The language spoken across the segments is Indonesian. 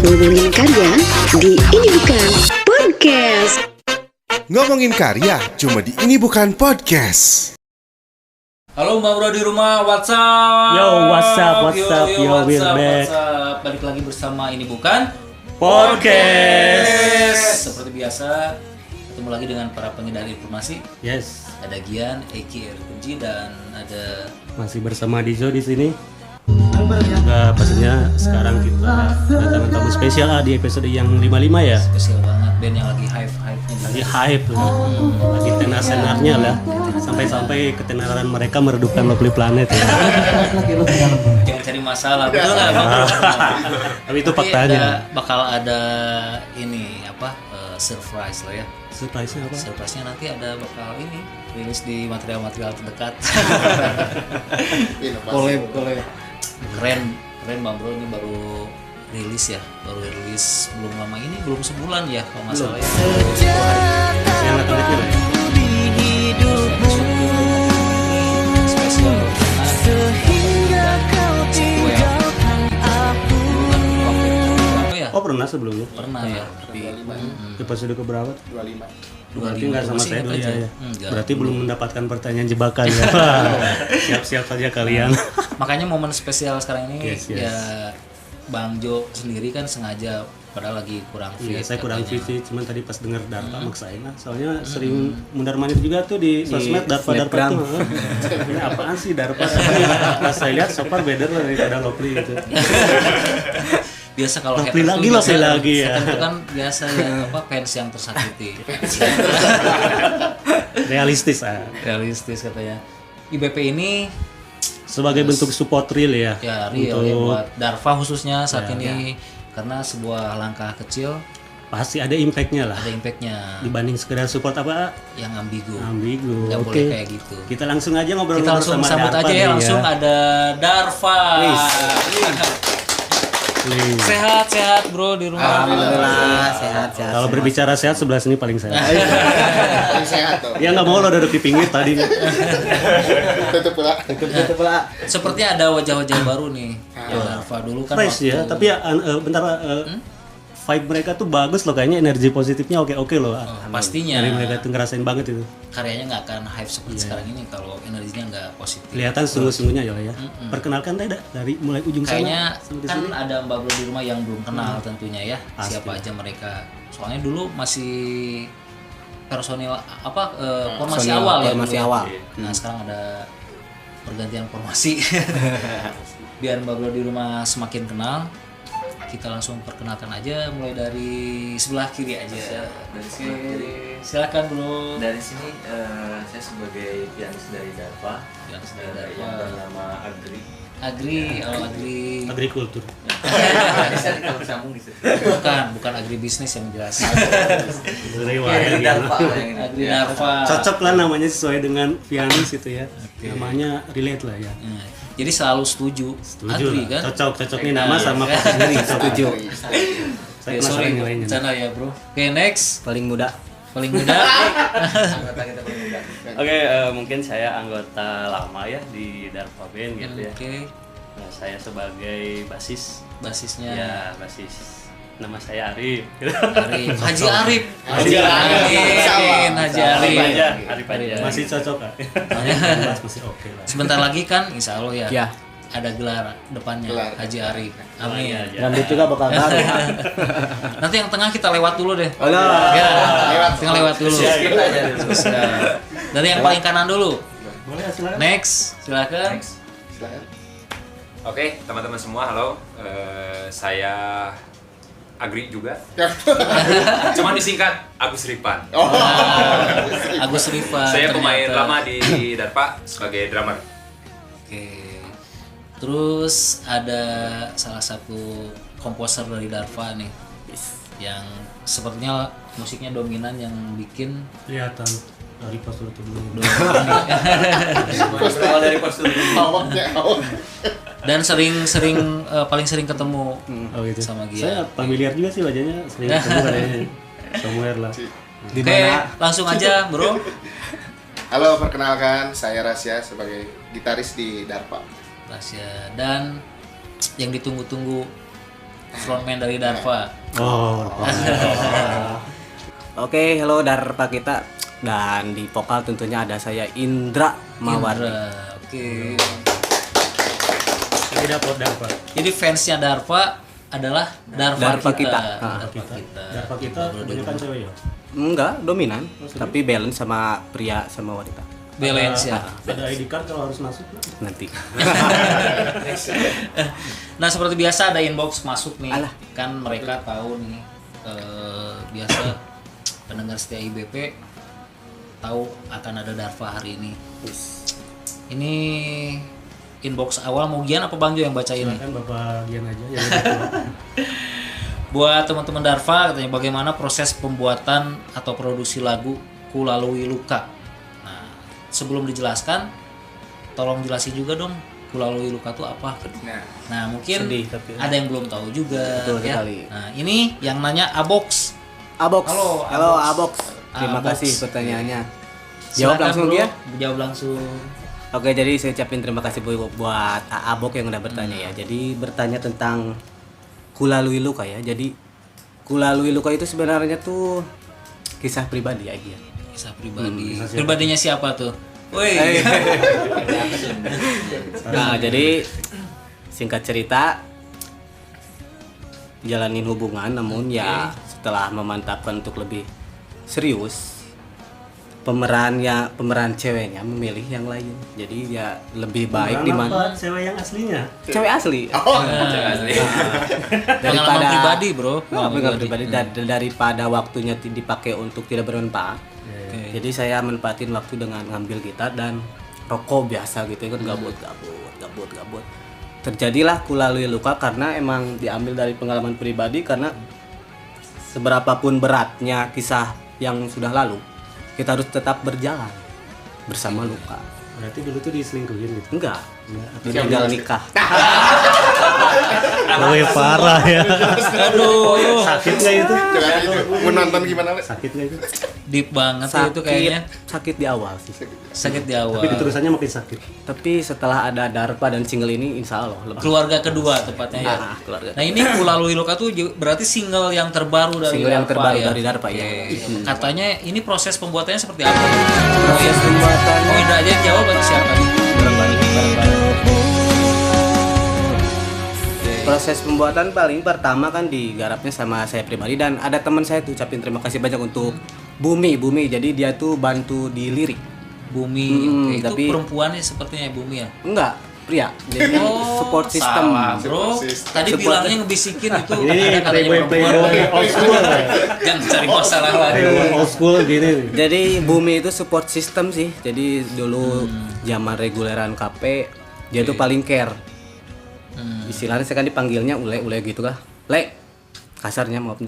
Ngomongin karya di Ini Bukan Podcast. Ngomongin karya cuma di Ini Bukan Podcast. Halo Mbak Bro di rumah, what's up? Yo, what's up, we're back. Balik lagi bersama Ini Bukan Podcast. Seperti biasa, ketemu lagi dengan para pengedar informasi. Yes, Ada Gian, Eki, Kunci, dan ada masih bersama Dizo di sini. Juga pastinya sekarang kita kedatangan tamu spesial di episode yang 55 ya. spesial banget, band yang lagi hype-hype-nya. Lagi hype tuh. Lagi tenar-senarnya lah. Sampai-sampai ketenaran mereka meredupkan Lovely Planet ya. Jangan cari masalah, betul nggak Bang? Tapi itu Tapi faktanya. bakal ada ini apa? Surprise lah ya. Surprise-nya apa? Surprise-nya nanti ada bakal ini rilis di material-material terdekat. Collab. Keren Bang Bro, ini baru rilis belum lama ini, belum sebulan ya kalau nggak salah ya. Yang anak-anaknya lah ya. Spesial Oh pernah sebelumnya? pernah ya, tapi Episode keberapa? 25. Berarti nggak sama saya dulu ya. Enggak. Berarti belum mendapatkan pertanyaan jebakan ya. Siap-siap saja kalian. Makanya momen spesial sekarang ini Yes. ya Bang Jo sendiri kan sengaja padahal lagi kurang fit. Iya, saya kurang katanya. fit sih, cuman tadi pas dengar Darpa maksain lah. Soalnya sering mundar-mandir juga tuh di sosmed Darpa tuh. Ini apaan sih Darpa? Pas saya lihat so far better lah daripada Lovely gitu. Biasa kalau Lovely hater lagi, tuh Lovely biasa- lagi ya. hater itu kan biasa ya apa fans yang tersakiti. Realistis ah. Realistis katanya. IBP ini Sebagai bentuk support real ya. ya real ya buat Darva khususnya saat ini karena sebuah langkah kecil Pasti ada impact-nya lah. ada impactnya Dibanding sekedar support apa? yang ambigu. Ambigu. Nggak Oke. boleh kayak gitu. Kita langsung aja Kita ngobrol-ngobrol langsung sama sambut Darpa aja ya, nih langsung ada Darva. Nih. Sehat bro di rumah. Alhamdulillah sehat. Kalau berbicara sehat sebelah sini paling sehat. Sehat tuh. Ya nggak mau lo duduk di pinggir tadi. Tutup pula. Sepertinya ada wajah-wajah baru nih. Ya, Darva dulu kan Fresh ya, tapi ya bentar vibe mereka tuh bagus loh, kayaknya energi positifnya oke loh. pastinya Dari mereka tuh ngerasain banget itu. karyanya nggak akan hype seperti sekarang ini kalau energinya nggak positif. Kelihatan sungguh-sungguhnya ya. Perkenalkan tidak dari mulai ujung Kayaknya sana sampai kan sini. ada Mbak Bro di rumah yang belum kenal tentunya ya. Pasti. Siapa aja mereka. Soalnya dulu masih personil apa formasi awal ya. Formasi dulu ya. awal. Nah, sekarang ada pergantian formasi. Biar Mbak Bro di rumah semakin kenal, kita langsung perkenalkan aja mulai dari sebelah kiri aja. Dari sebelah kiri. Silakan Bro. Dari sini saya sebagai pianis dari Darva Yang sedang yang bernama Agri. Agri, Agri Agrikultur. Bisa kalau sambung di situ. bukan agribisnis yang jelas. Dari Dari Darva Darpa. yang ini. Agri Ya. Darva. Cocok lah namanya sesuai dengan pianis itu ya. Namanya relate lah ya. Nah, jadi selalu setuju. Setuju Agri lah. kan? Cocok nih nama sama Pak sendiri. Setuju. Saya Oke, sorry, penasaran nilainya. bercanda ya bro. Oke, next. Paling muda. Paling muda. Anggota kita paling muda. Oke, mungkin saya anggota lama ya di Darpa Band gitu ya. Oke, Nah, saya sebagai basis. basisnya Ya, basis. Nama saya Arif. Arif. Haji Arif. Haji Arif. Haji Arif. Arif aja. Masih cocok kan? Masih oke lah. Sebentar lagi kan insya Allah ya. Ya. Ada gelar depannya Gelar. Haji Arif. Amin. Rambut juga bakal baru. Nanti yang tengah kita lewat dulu deh. Halo. Ya, tinggal lewat dulu. Kita aja. Siap. Dari yang paling kanan dulu. Boleh silakan. Next, silakan. Oke, teman-teman semua, halo. Saya Agri juga. Cuman disingkat Agus Ripan. Agus Rifa. Saya pemain ternyata. lama di Darpa sebagai drummer. Oke. Terus ada salah satu komposer dari Darva nih, yang sepertinya musiknya dominan yang bikin Kelihatan dari postur tubuh. Berawal dari postur ini. dan paling sering ketemu Oh gitu. sama Saya Gia. familiar juga sih wajahnya, sering ketemu kayaknya. Somewhere lah. Oke, langsung aja bro. Halo, perkenalkan saya Rasya sebagai gitaris di Darpa. Rasya. Dan yang ditunggu-tunggu frontman dari Darva. Oh, Oke, halo Darpa kita. Dan di vokal tentunya ada saya Indra Mawardi. Indra. Oke. ini dapat Darpa. Jadi fansnya Darva adalah Darva Darva kita. kita. Darpa kita kebanyakan cewek ya. Enggak, dominan, tapi balance sama pria sama wanita. Balance ya. Ada ID card kalau harus masuk. Nanti. Nah seperti biasa ada inbox masuk nih. Alah. Kan mereka tahu nih biasa pendengar setia IBP tahu akan ada Darva hari ini. Ini inbox awal mau Gian apa Bang Jo yang bacain nih? Kan Bapak Gian aja yang lebih tua. Buat teman-teman Darva katanya bagaimana proses pembuatan atau produksi lagu Ku Lalui Luka. Nah, sebelum dijelaskan tolong jelasin juga dong Ku Lalui Luka itu apa? Nah, mungkin Sedih, tapi- ada yang belum tahu juga. Betul ya. sekali. Nah, ini yang nanya Abox. Abox. Halo, Abox. Terima Abox. kasih pertanyaannya. Jawab Silakan, langsung Bro. dia. Jawab langsung. Oke, jadi saya ucapin terima kasih buat Abok yang udah bertanya ya. Jadi bertanya tentang Kulalui Luka ya. Jadi Kulalui Luka itu sebenarnya tuh kisah pribadi ya. Kisah pribadi. Pribadinya siapa tuh? Woi. Nah, jadi singkat cerita jalanin hubungan namun ya setelah memantapkan untuk lebih serius pemeran ceweknya memilih yang lain. Jadi ya lebih baik di mana cewek yang aslinya. cewek asli. Pengalaman pribadi, Bro. Pengalaman pribadi daripada waktunya dipakai untuk tidak bermanfaat. Jadi saya manfaatin waktu dengan ngambil gitar dan rokok biasa gitu kan gabut. Terjadilah Kulalui Luka karena emang diambil dari pengalaman pribadi karena seberapapun beratnya kisah yang sudah lalu, kita harus tetap berjalan bersama luka. Berarti dulu tuh diselingkuhin gitu. Enggak, tinggal nikah. Lebih parah ya. Aduh, Sakit nggak itu? Mau nonton gimana, Le? Sakit nggak itu? deep banget ya itu kayaknya. Sakit di awal sih. Sakit di awal. Tapi terusannya makin sakit. Tapi setelah ada Darpa dan single ini, insya Allah lebih. Keluarga kedua tepatnya ya. Keluarga. Nah ini Kulalui Luka tuh berarti single yang terbaru dari Single yang Darpa terbaru ya. dari Darpa ya. Oke. Katanya ini proses pembuatannya seperti apa? Proses pembuatannya Oh Indra aja yang jawab atau siapa nih? Proses pembuatan paling pertama kan digarapnya sama saya pribadi dan ada teman saya tuh ucapin terima kasih banyak untuk Bumi. Jadi dia tuh bantu di lirik. Bumi. Oke. Itu tapi- perempuannya sepertinya Bumi ya. Enggak, pria. Jadi support system. Salah, Bro. Tadi bilangnya ngebisikin itu Ini ada katanya playboy perempuan. old school ya. Jangan cari masalah lagi. Old school gini. Jadi Bumi itu support system sih. Jadi dulu zaman reguleran KP dia tuh paling care. Istilahnya saya kan dipanggilnya ule gitu kah. Le. Kasarnya maaf.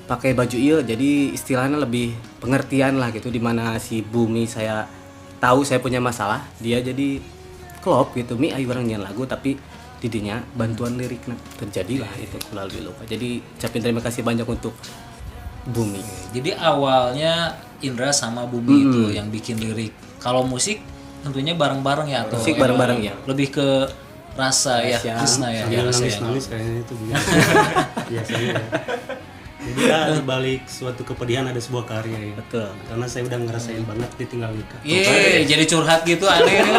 Pakai baju il jadi istilahnya lebih pengertian lah gitu dimana si Bumi saya tahu saya punya masalah dia jadi klop gitu mi ayo orang nyanyi lagu tapi didinya bantuan lirik terjadilah itu Kulalui Luka. Jadi ucapin terima kasih banyak untuk Bumi. Jadi awalnya Indra sama Bumi itu yang bikin lirik. Kalau musik tentunya bareng-bareng ya atau Musik emang bareng-bareng ya. Lebih ke rasa ya, Krisna ya. Sambil rasa ya. nangis itu juga. Biasanya ya. Jadi ya dibalik suatu kepedihan ada sebuah karya ya. Betul. Karena saya udah ngerasain banget ditinggal nikah. Iya, jadi curhat gitu aneh nih.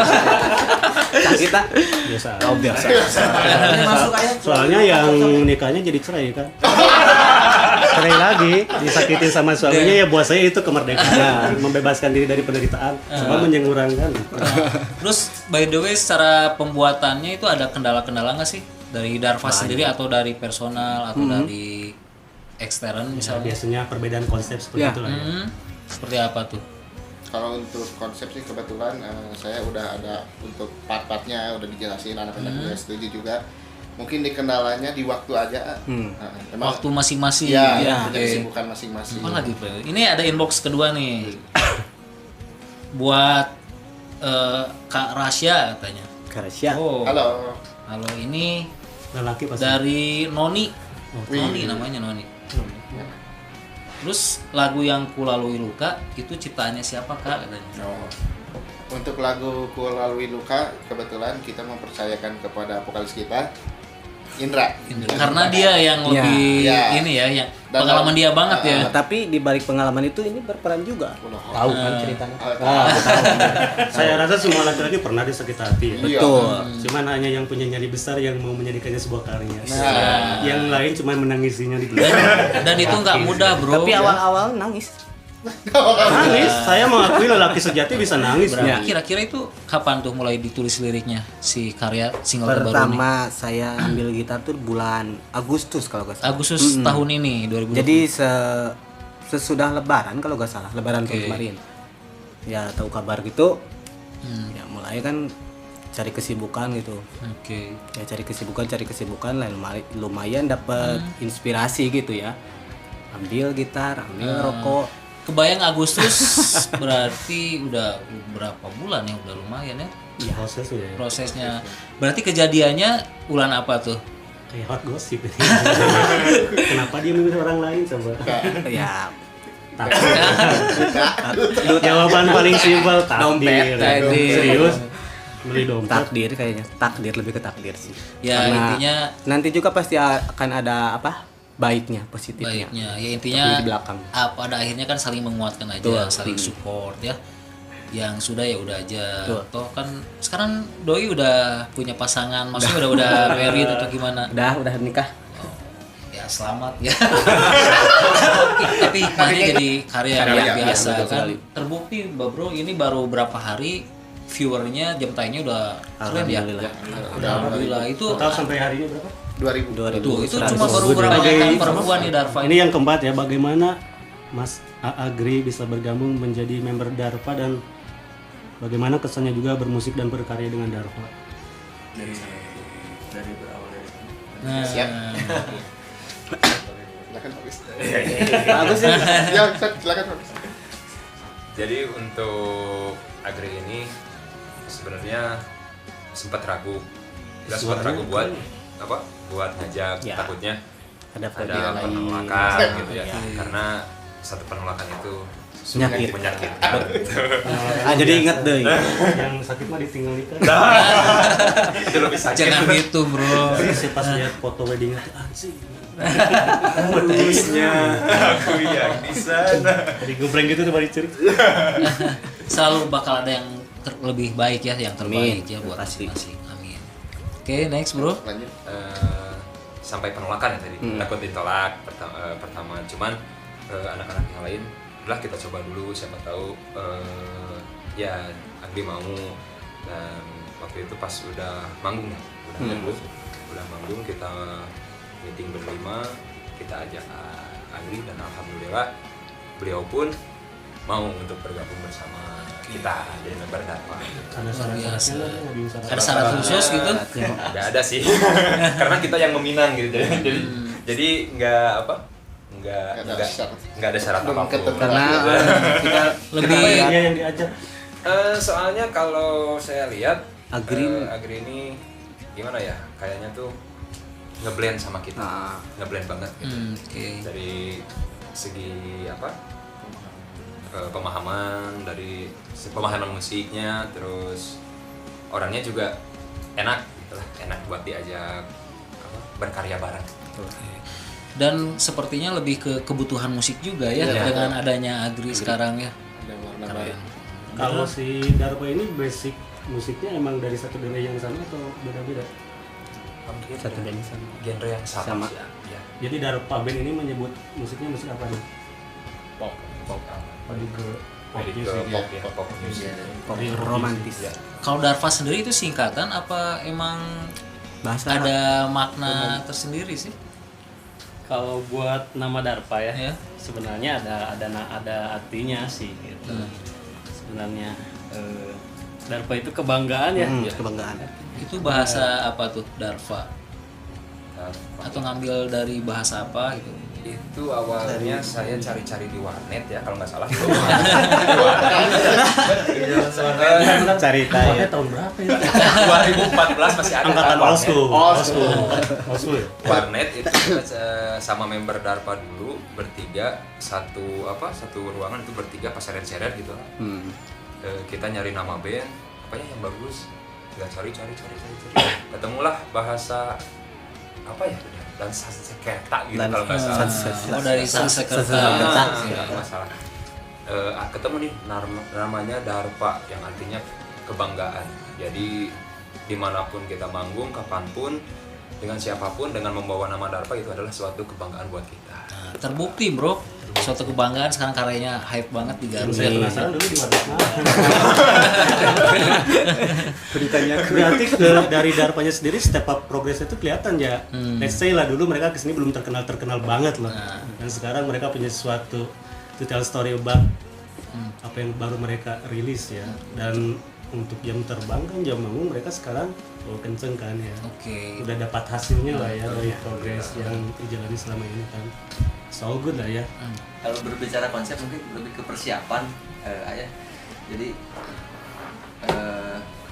Kita Biasa. oh biasa. Soalnya yang nikahnya jadi cerai kan. Cerai lagi, disakitin sama suaminya ya buat saya itu kemerdekaan, membebaskan diri dari penderitaan, sama menyengurangkan. Terus by the way secara pembuatannya itu ada kendala-kendala nggak sih dari Darva sendiri atau dari personal atau dari ekstern misalnya? Biasanya perbedaan konsep seperti Ya. itulah ya. Seperti apa tuh? Kalau untuk konsep sih kebetulan saya udah ada untuk part-partnya udah dijelasin anak-anak juga setuju juga. Mungkin di kendalanya di waktu aja. Emang Waktu masing-masing. ya, punya Oke. kesibukan masing-masing. Apa lagi Bro? Ini ada inbox kedua nih. Buat Kak Rasya katanya. Karasya. Oh. Halo. Halo ini Lelaki pasti. dari Noni. Noni namanya Noni. Terus lagu yang Kulalui Luka itu ciptaannya siapa Kak katanya? Oh. Untuk lagu Kulalui Luka kebetulan kita mempercayakan kepada vokalis kita Indra. Karena dia yang lebih ini ya, yang pengalaman dia banget ya. Tapi di balik pengalaman itu ini berperan juga. Tahu kan ceritanya. Saya rasa semua laki-laki pernah disakit hati ya. Betul. Cuman hanya yang punya nyali besar yang mau menjadikannya sebuah karya. Yang lain cuma menangisinya di Dan itu nggak mudah, bro. Tapi awal-awal nangis. Nangis, saya mengakui lelaki sejati bisa nangis. Berarti kira-kira itu kapan tuh mulai ditulis liriknya si karya single terbaru ini? Pertama saya ambil gitar tuh bulan Agustus kalau nggak salah. Agustus tahun ini 2020. Jadi sesudah Lebaran kalau nggak salah, Lebaran tahun kemarin. Ya tahu kabar gitu. Ya mulai kan cari kesibukan gitu. Oke. Ya cari kesibukan lah lumayan dapat inspirasi gitu ya. Ambil gitar, ambil rokok. Kebayang Agustus berarti udah berapa bulan ya, udah lumayan ya. Iya, Prosesnya. Berarti kejadiannya bulan apa tuh? Kayak hot gossip. Kenapa dia memilih orang lain coba? Ya Jawaban paling simpel takdir. Serius? Beli dompet. takdir kayaknya. Takdir lebih ke takdir sih. Ya Karena intinya nanti juga pasti akan ada baiknya, positifnya. ya intinya Di belakang. pada akhirnya kan saling menguatkan aja, Betul. saling support ya. Yang sudah ya udah aja. Betul. Toh kan sekarang doi udah punya pasangan, maksudnya udah married atau gimana? Udah nikah. Ya selamat ya. Tapi hikmahnya jadi karya yang Karya, biasa betul kan. sekali. Terbukti Mbak Bro, ini baru berapa hari viewernya jam tayangnya udah keren ya. Alhamdulillah. Itu Total sampai hari ini berapa? 2000. tuh, itu cuma baru berapa kali perempuan nih Darva. Ini yang keempat ya, bagaimana Mas Agri bisa bergabung menjadi member Darva dan bagaimana kesannya juga bermusik dan berkarya dengan Darva? Dari berawal dari Nah, Siap. Silakan Pak Wis. Bagus ya. Ya, silakan Pak Wis. Jadi untuk Agri ini sebenarnya sempat ragu. Kita sempat ragu buat apa? Buat ngajak, Ya. takutnya Ada ada lain. penolakan gitu ya. Karena satu penolakan itu Menyakit. menyakitkan. Jadi inget deh. Yang sakit mah ditinggal nikah. Itu lebih sakit. jangan gitu bro. Saya pas lihat foto weddingnya tuh anjing. Putusnya aku yang di sana. Jadi gebreng gitu tuh balik curi. Selalu bakal ada yang lebih baik ya, yang terbaik Amin. ya buat Pasti. masing-masing. Amin. Oke, next bro. Lanjut. Sampai penolakan ya tadi. Takut ditolak pertama. Cuman anak-anak yang lain, udah kita coba dulu, siapa tahu ya Agri mau. Dan waktu itu pas udah manggung ya, udah manggung, kita meeting berlima, kita ajak Agri dan alhamdulillah beliau pun mau untuk bergabung bersama kita jadi member Darva. Ada biasa. syarat-syaratnya, Ada syarat khusus gitu? Nggak ada sih, karena kita yang meminang gitu. Jadi nggak ada syarat Belum apapun. ketemu. Karena kita Lebih Dia yang diajak. Soalnya kalau saya lihat Agri ini gimana ya, kayaknya tuh ngeblend sama kita, ngeblend banget gitu. oke. Dari segi apa? Pemahaman, dari pemahaman musiknya, terus orangnya juga enak gitu lah, enak buat diajak berkarya bareng. Dan sepertinya lebih ke kebutuhan musik juga ya, dengan adanya Agri sekarang ya. Ada warna Keren. baru. Kalau si Darva ini basic musiknya emang dari satu genre yang sama atau beda-beda? Hampir Satu dari band sama. genre yang sama. Sama. Ya. Jadi Darva band ini menyebut musiknya musik apa nih? Pop. Lebih ke pop Lebih ke music pop ya. ya, pop music. pop romantis. Kalau Darva sendiri itu singkatan apa emang Bahasa ada makna tersendiri sih? Kalau buat nama Darva ya, Ya. sebenarnya ada artinya sih gitu. Sebenarnya Darva itu kebanggaan ya. kebanggaan. Itu bahasa apa tuh Darva? Atau ngambil dari bahasa apa gitu? Itu awalnya saya cari-cari di warnet ya, kalau nggak salah. Cari Warnanya tahun berapa ya? 2014 masih ada. Angkatan kan, old school. warnet. Old school ya? Warnet itu kita sama member Darva dulu bertiga, satu ruangan itu bertiga pas seret-seret gitu. Kita nyari nama band, apanya yang bagus, nggak cari. Ketemulah bahasa apa ya? Dan Sanskerta gitu Dan kalau nggak salah. Oh, dari Sanskerta. Nggak masalah. Ketemu nih namanya Darpa yang artinya kebanggaan. Jadi dimanapun kita manggung, kapanpun, dengan siapapun, dengan membawa nama Darpa itu adalah suatu kebanggaan buat kita. Nah, terbukti bro, suatu kebanggaan sekarang karyanya hype banget di Garut. Saya penasaran dulu di Wadah mana. Beritanya Berarti dari Darpanya sendiri step up progress itu kelihatan ya. Let's say lah dulu mereka kesini belum terkenal banget loh. Dan sekarang mereka punya sesuatu to tell story about apa yang baru mereka rilis ya. Dan untuk jam terbang kan jam manggung mereka sekarang kenceng kan ya. Oke. Udah dapat hasilnya lah ya dari progress yang dijalani selama ini kan. So good lah ya. Kalau berbicara konsep mungkin lebih ke persiapan ayah. Jadi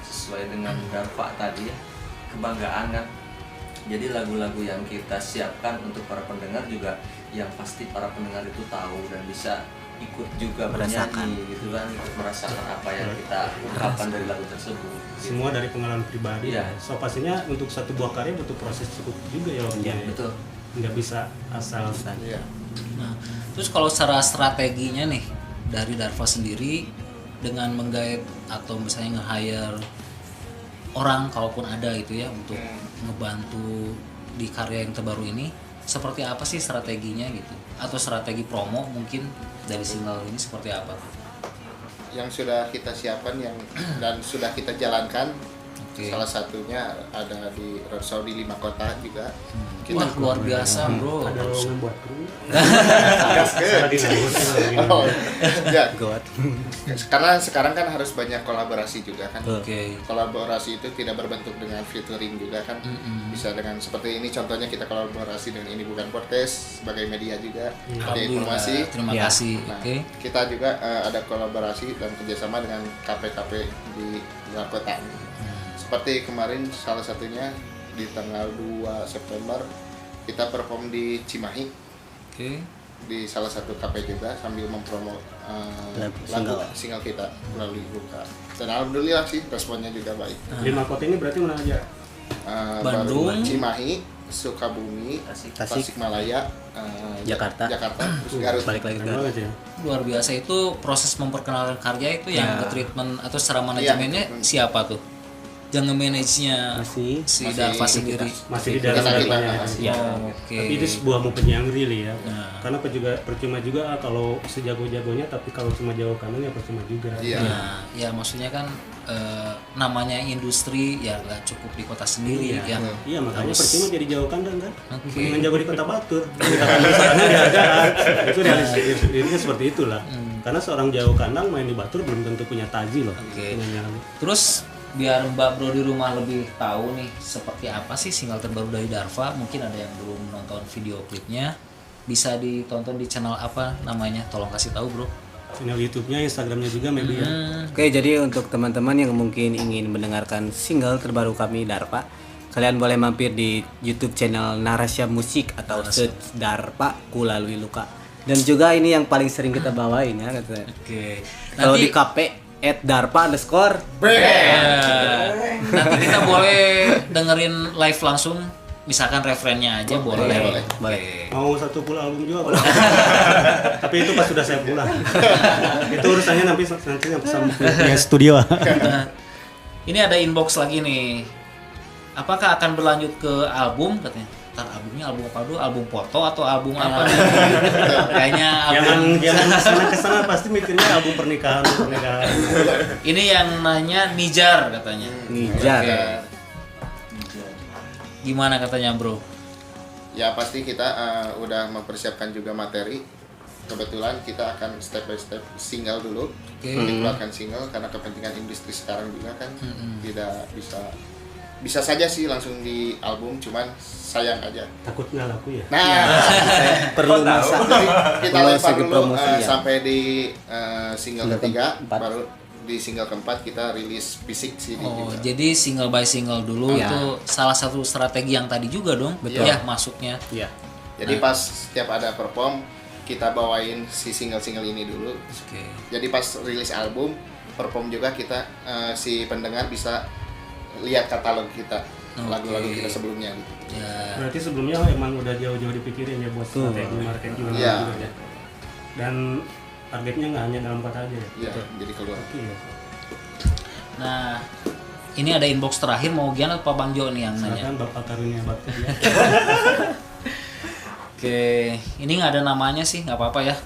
sesuai dengan Darpa tadi ya, kebanggaan kan. Jadi lagu-lagu yang kita siapkan untuk para pendengar juga yang pasti para pendengar itu tahu dan bisa ikut juga bernyanyi gitu kan, merasakan apa yang kita ungkapkan dari lagu tersebut. Semua dari pengalaman pribadi. Iya. So pastinya untuk satu buah karya butuh proses cukup juga ya Om. Iya, betul. Nggak bisa asal. Iya. Nah, terus kalau secara strateginya nih dari Darva sendiri dengan menggait atau misalnya nge-hire orang kalaupun ada gitu ya untuk ngebantu di karya yang terbaru ini, seperti apa sih strateginya gitu? Atau strategi promo mungkin dari single ini seperti apa? Yang sudah kita siapkan dan sudah kita jalankan. Oke. Salah satunya ada di roadshow di 5 kota juga. Wah, luar biasa bro. Ada lowongan buat kru. Lagi nganggur. Oh, ya. God. Karena sekarang kan harus banyak kolaborasi juga kan. Oke. Kolaborasi itu tidak berbentuk dengan featuring juga kan. Bisa dengan seperti ini contohnya kita kolaborasi dengan Ini Bukan Podcast sebagai media juga. Ada informasi. Terima Ya. kasih. Nah, Oke. kita juga ada kolaborasi dan kerjasama dengan KP-KP di luar kota. Seperti kemarin salah satunya di tanggal 2 September kita perform di Cimahi. Oke. Di salah satu KP juga sambil mempromo lagu single kita melalui Luka. Dan alhamdulillah sih responnya juga baik. 5 kota ini berarti mana aja? Bandung, baru Cimahi, Sukabumi, Tasikmalaya, Jakarta. terus Garut. Balik lagi ke Keren banget ya. luar biasa itu proses memperkenalkan karya itu yang ke treatment atau secara manajemennya siapa tuh? Yang nge-manage-nya Masih si Darva sendiri. Masih di dalam Darpanya. ya. Oke. Tapi itu sebuah mau penyiang really ya. Karena percuma juga kalau sejago-jagonya tapi kalau cuma jago kanan ya percuma juga. Iya. Nah, ya maksudnya kan namanya industri ya nggak cukup di kota sendiri ya. Iya makanya percuma jadi jago kandang kan. Oke. Mendingan jago di kota Batur. Di kota misalnya diajaran. Itu realistisnya seperti itulah. Karena seorang jago kandang main di Batur belum tentu punya taji loh. Oke. Punya nyali. Terus biar Mbak Bro di rumah lebih tahu nih seperti apa sih single terbaru dari Darva, mungkin ada yang belum nonton video klipnya, bisa ditonton di channel apa namanya? Tolong kasih tahu Bro. Channel YouTube-nya, Instagram-nya juga maybe ya. Oke, jadi untuk teman-teman yang mungkin ingin mendengarkan single terbaru kami Darpa, kalian boleh mampir di YouTube channel Narasya Musik atau search Darpa Kulalui Luka. Dan juga ini yang paling sering kita bawain ya katanya. Oke. Kalau Nanti di KP @darpa_. nanti kita boleh dengerin live langsung, misalkan referennya aja boleh. Boleh. Mau satu full album juga boleh. Tapi itu pas sudah saya pulang. Itu urusannya nanti sama punya studio. Nah, ini ada inbox lagi nih. Apakah akan berlanjut ke album katanya? Ntar albumnya album apa dulu? Album foto atau album apa nih? Kayaknya album. Jangan kesana pasti mikirnya album pernikahan. Ini yang nanya Nijar katanya. Nijar. Oke. Gimana katanya Bro? Ya pasti kita udah mempersiapkan juga materi. Kebetulan kita akan step by step single dulu. Dikeluarkan single karena kepentingan industri sekarang juga kan tidak bisa saja sih langsung di album, cuman sayang aja. Takut nggak laku ya? Nah, Perlu masa. jadi kita Perlu lempar segi dulu promosi ya. sampai di single ketiga, keempat. baru di single keempat kita rilis fisik CD Oh, juga. jadi single by single dulu Ya. itu salah satu strategi yang tadi juga dong. Betul. Ya, masuknya. Iya. Jadi pas setiap ada perform kita bawain si single-single ini dulu. Oke. Jadi pas rilis album, perform juga kita si pendengar bisa lihat katalog kita. lagu-lagu kita sebelumnya gitu. Ya. Berarti sebelumnya emang udah jauh-jauh dipikirin ya buat strategi market gimana Iya. juga ya. Dan targetnya nggak hanya dalam kota aja ya. Iya, jadi keluar. Oke ya. Nah, ini ada inbox terakhir mau Gian atau Pak Bang Jo nih yang nanya. Silakan Bapak Karunia Bakti ya. Oke, ini nggak ada namanya sih, nggak apa-apa ya.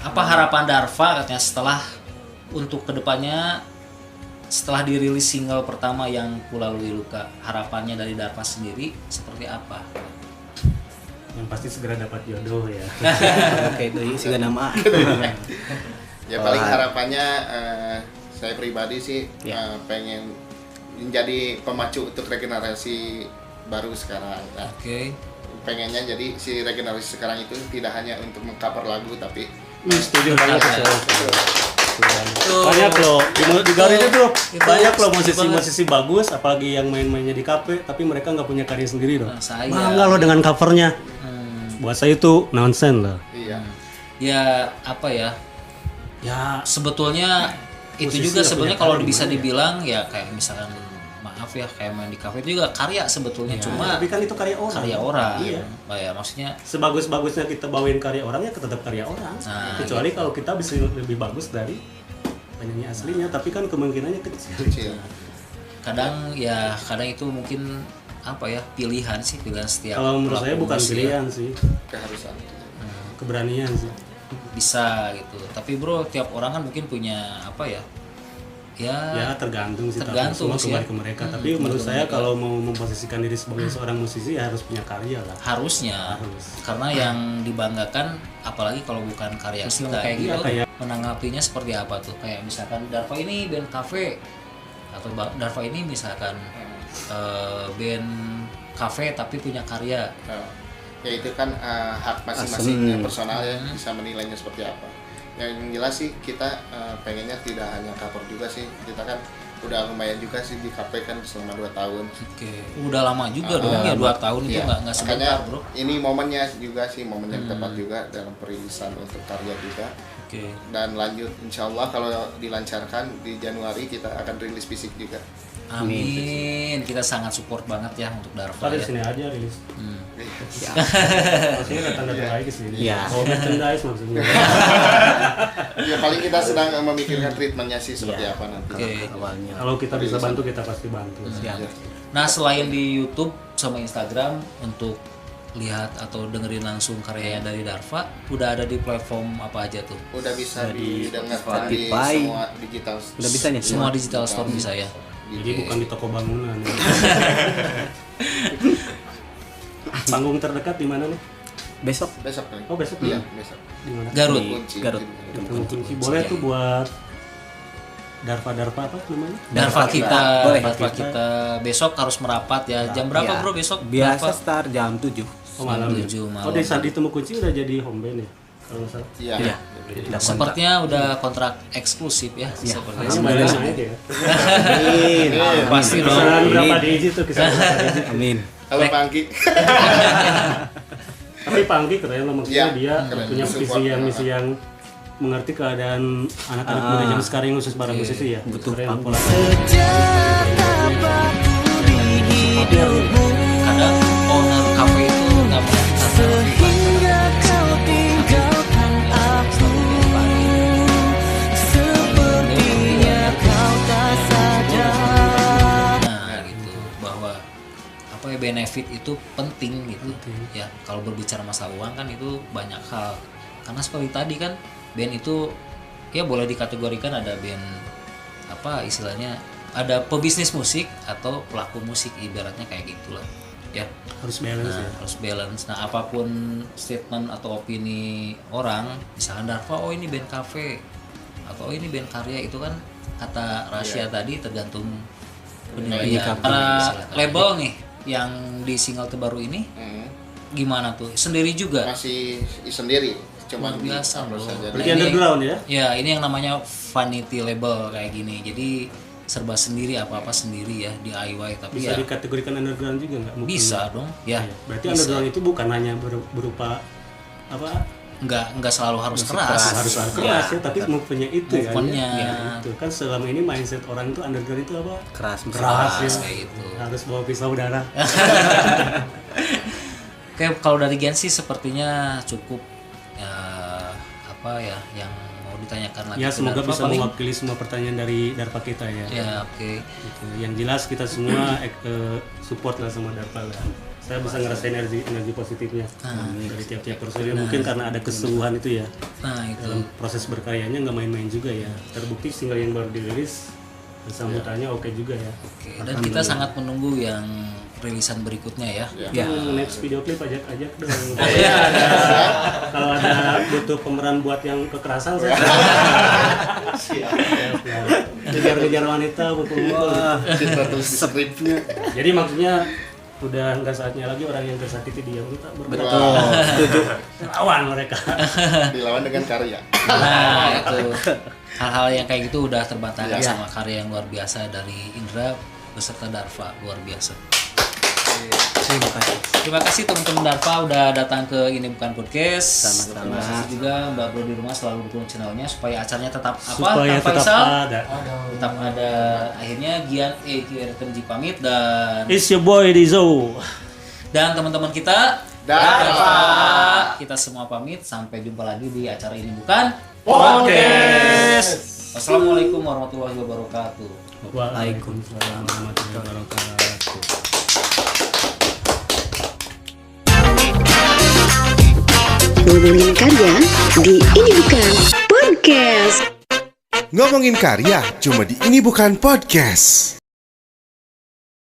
Apa harapan Darva katanya setelah untuk kedepannya setelah dirilis single pertama yang Kulalui Luka, harapannya dari Darva sendiri seperti apa? Yang pasti segera dapat jodoh ya. Oke, itu sih nama. Ya paling harapannya saya pribadi sih pengen menjadi pemacu untuk regenerasi baru sekarang. Nah, Oke. pengennya jadi si regenerasi sekarang itu tidak hanya untuk mengcover lagu tapi Setuju banget Ya. tuh. Banyak loh di Garut itu banyak loh musisi-musisi bagus, apalagi yang main-mainnya di kafe, tapi mereka nggak punya karya sendiri loh. Saya. Bangga loh dengan covernya. Buat saya itu nonsense lah. iya. Ya apa ya? Ya Sebetulnya itu Musisi juga nggak sebenarnya punya kalau karya bisa gimana ya? dibilang ya kayak misalkan maaf ya kayak main di kafe itu juga karya sebetulnya Ya, cuma tapi kan itu karya orang. karya orang. Iya. Ya maksudnya Sebagus-bagusnya kita bawain karya orang ya tetap karya orang. Nah, Kecuali kalau kita bisa lebih bagus dari penyanyi aslinya, tapi kan kemungkinannya kecil. Kecil. kadang itu mungkin apa ya pilihan setiap Kalau menurut saya pelaku bukan musik ya. pilihan sih, Keharusan. keberanian sih. Bisa gitu tapi bro tiap orang kan mungkin punya apa ya Ya tergantung sih, Tergantung semua sih kembali ya. ke mereka. Hmm, Tapi kembali menurut ke saya mereka. kalau mau memposisikan diri sebagai seorang musisi ya harus punya karya lah. harusnya Harus. karena yang dibanggakan apalagi kalau bukan karya kita kayak Iya, gitu kayak- menanggapinya seperti apa tuh kayak misalkan Darva ini band cafe atau Darva ini misalkan band cafe tapi punya karya. Ya itu kan hak masing-masing personal ya bisa menilainya seperti apa. Yang jelas sih kita pengennya tidak hanya cover juga sih, kita kan udah lumayan juga sih di KP kan selama 2 tahun. Oke, udah lama juga dong ya 2 tahun itu Iya. nggak Makanya sebentar bro. ini momennya juga sih, momen yang tepat juga dalam perilisan untuk karya juga. Oke. Dan lanjut insya Allah kalau dilancarkan di Januari kita akan rilis fisik juga. Amin. Kita sangat support banget ya untuk Darva Pada ya. sini aja rilis. Ya. Maksudnya datang-datang lagi ke sini. Iya. Oh, merchandise maksudnya. Ya paling kita sedang memikirkan treatmentnya sih seperti apa nanti. Oke. Awalnya. Kalau kita bisa bantu kita pasti bantu. Ya. Nah selain di YouTube sama Instagram untuk lihat atau dengerin langsung karyanya dari Darva, udah ada di platform apa aja tuh? Udah bisa didengarkan di Spotify. semua digital. Udah bisa nih? Semua digital store bisa ya. Jadi bukan di toko bangunan. Panggung terdekat di mana nih? Besok Besok nih. Oh besok Iya, ya? besok. Di mana? Garut. Kunci. Garut. Ketemu kunci. Boleh tuh buat Darva apa namanya? Darva kita, Boleh. Darva kita besok harus merapat ya. Jam berapa Ya. bro besok? Biasa Darva? start jam 7. Oh malam. ya? 7 malam. Oh dari saat ditemu kunci udah jadi home band ya? Kalau nggak salah. Iya. Iya. Sepertinya udah kontrak eksklusif ya. Sepertinya. Kayaknya bayaran aja ya. Amin. Pasti dong. Kisaran berapa DJ tuh? Kisaran berapa DJ? Amin. Halo Pangki. Tapi Panggi keren loh, maksudnya Iya, dia keren. punya Support, visi yang mengerti keadaan anak-anak muda zaman sekarang yang khusus para musisi ya. Betul, Keren, Pak. pola. Kadang owner cafe itu nggak pernah kita Nah gitu bahwa apa ya benefit itu penting gitu ya kalau berbicara masalah uang kan itu banyak hal karena seperti tadi kan band itu ya boleh dikategorikan ada band apa istilahnya ada pebisnis musik atau pelaku musik ibaratnya kayak gitulah ya. Harus balance Nah, ya. harus balance. Nah, apapun statement atau opini orang, misalkan Darva, oh ini band cafe atau oh ini band karya itu kan kata rahasia tadi tergantung penilaian. Para label nih yang di single terbaru ini gimana tuh? Sendiri juga? Masih sendiri. Cuma Luar biasa bro. Berarti underground ya? Ya, ini yang namanya vanity label kayak gini. Jadi serba sendiri, apa-apa sendiri ya, DIY tapi Bisa ya dikategorikan underground juga nggak? Mungkin bisa nggak? dong. Ya. Berarti bisa. underground itu bukan hanya berupa apa nggak selalu harus keras. Harus keras ya, tapi move-nya itu ya. Move-nya. Ya, itu kan selama ini mindset orang itu underground itu apa? Keras Ya. kayak gitu. Harus bawa pisau darah. Oke, kalau dari Gen sih sepertinya cukup ya, apa ya yang mau ditanyakan lagi. Ya ke semoga Darva bisa paling. mewakili semua pertanyaan dari Darva kita ya. Ya, oke. Gitu. Yang jelas kita semua support lah sama Darva lah. Saya bisa ngerasain energi positifnya dari tiap-tiap personil. Mungkin karena ada kesungguhan itu ya. Nah, itu. Dalam proses berkaryanya nggak main-main juga ya. Terbukti single yang baru dirilis sambutannya oke juga ya. Oke, dan kita sangat menunggu yang rilisan berikutnya ya. Ya. Next video klip ajak dong. Kalau ada butuh pemeran buat yang kekerasan saya. Siap. Kejar-kejar wanita, pukul-pukul. Kita tulis di skripnya. Jadi maksudnya udah nggak saatnya lagi orang yang tersakiti diam, kita Betul, setuju. lawan mereka. Dilawan dengan karya. Nah, itu hal-hal yang kayak gitu udah terbantahkan Ya. sama karya yang luar biasa dari Indra beserta Darva, luar biasa. Terima kasih teman-teman Darva udah datang ke Ini Bukan Podcast. Sama-sama. Terima kasih juga Mbak Bro di rumah selalu dukung channelnya supaya acaranya tetap Supaya tanpa tetap Isal? ada. Tetap ada. Akhirnya Gian Terji pamit dan It's your boy Rizzo. teman-teman kita Darva. kita semua pamit, sampai jumpa lagi di acara Ini Bukan Podcast. Wassalamualaikum warahmatullahi wabarakatuh. Waalaikumsalam warahmatullahi wabarakatuh. Ngomongin karya di Ini Bukan Podcast. Ngomongin karya cuma di Ini Bukan Podcast.